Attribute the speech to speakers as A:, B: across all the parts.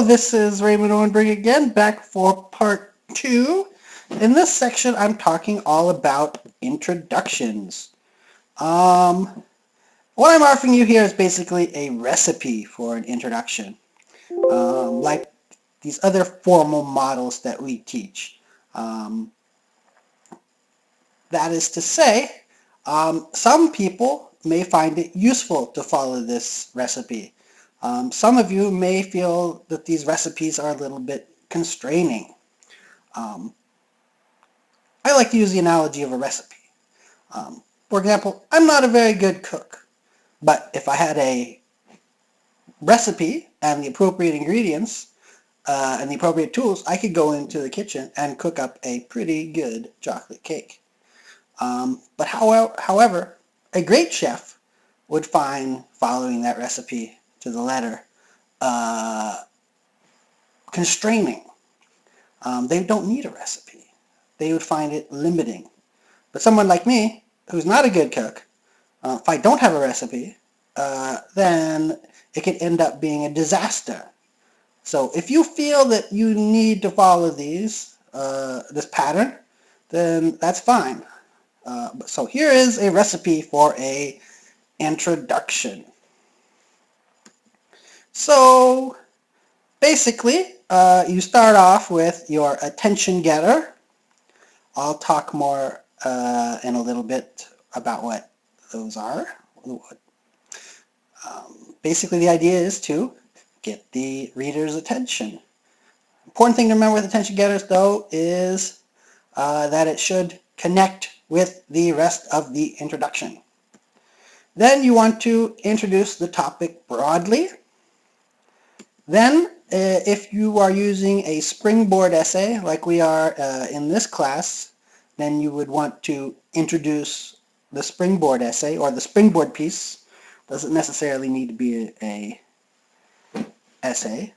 A: Hello, this is Raymond Owenberg again, back for part 2. In this section, I'm talking all about introductions. What I'm offering you here is basically a recipe for an introduction, like these other formal models that we teach. That is to say, some people may find it useful to follow this recipe. Some of you may feel that these recipes are a little bit constraining. I like to use the analogy of a recipe. For example, I'm not a very good cook, but if I had a recipe and the appropriate ingredients and the appropriate tools, I could go into the kitchen and cook up a pretty good chocolate cake. But however, a great chef would find following that recipe to the letter constraining. They don't need a recipe. They would find it limiting. But someone like me, who's not a good cook, if I don't have a recipe, then it could end up being a disaster. So if you feel that you need to follow this pattern, then that's fine. So here is a recipe for an introduction. So basically, you start off with your attention getter. I'll talk more in a little bit about what those are. Basically, the idea is to get the reader's attention. Important thing to remember with attention getters, though, is that it should connect with the rest of the introduction. Then you want to introduce the topic broadly. Then, if you are using a springboard essay, like we are in this class, then you would want to introduce the springboard essay, or the springboard piece. Doesn't necessarily need to be a essay.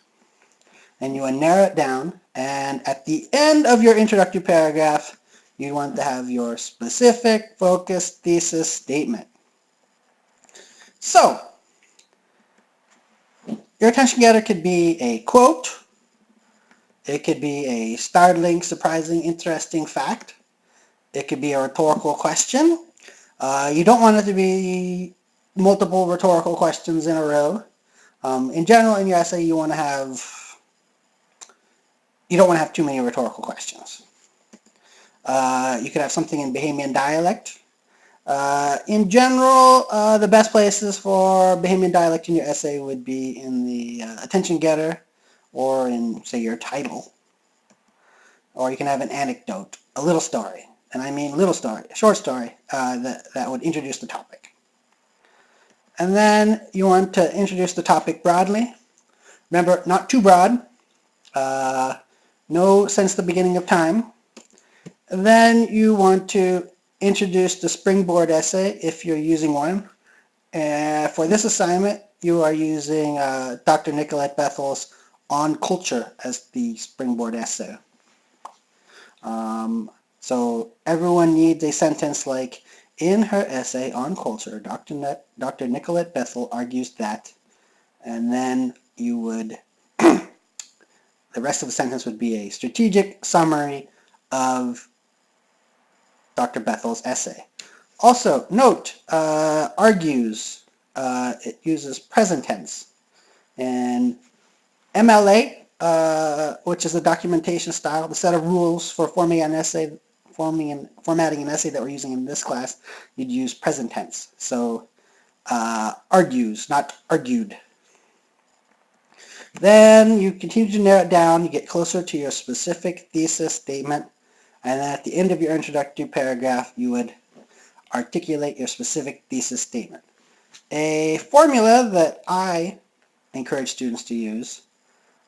A: And you want to narrow it down, and at the end of your introductory paragraph, you want to have your specific, focused thesis statement. So, your attention getter could be a quote, it could be a startling, surprising, interesting fact, it could be a rhetorical question. You don't want it to be multiple rhetorical questions in a row. In general, in your essay, you don't want to have too many rhetorical questions. You could have something in Bahamian dialect. In general, the best places for Bahamian dialect in your essay would be in the attention getter or in, say, your title. Or you can have an anecdote, a little story. And I mean little story, a short story that would introduce the topic. And then you want to introduce the topic broadly. Remember, not too broad. No since the beginning of time. And then you want to introduce the springboard essay if you're using one. For this assignment, you are using Dr. Nicolette Bethel's On Culture as the springboard essay. So everyone needs a sentence like, in her essay on culture, Dr. Nicolette Bethel argues that, and then you would, the rest of the sentence would be a strategic summary of Dr. Bethel's essay. Also, note, argues, it uses present tense. And MLA, which is a documentation style, the set of rules for formatting an essay that we're using in this class, you'd use present tense. So, argues, not argued. Then you continue to narrow it down, you get closer to your specific thesis statement, and then at the end of your introductory paragraph, you would articulate your specific thesis statement. A formula that I encourage students to use,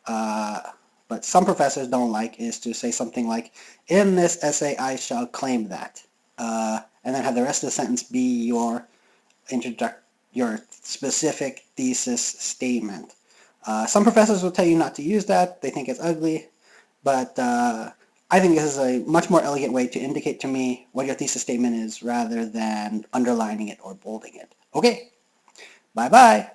A: but some professors don't like, is to say something like, in this essay I shall claim that, and then have the rest of the sentence be your specific thesis statement. Some professors will tell you not to use that. They think it's ugly, but I think this is a much more elegant way to indicate to me what your thesis statement is rather than underlining it or bolding it. Okay, bye-bye.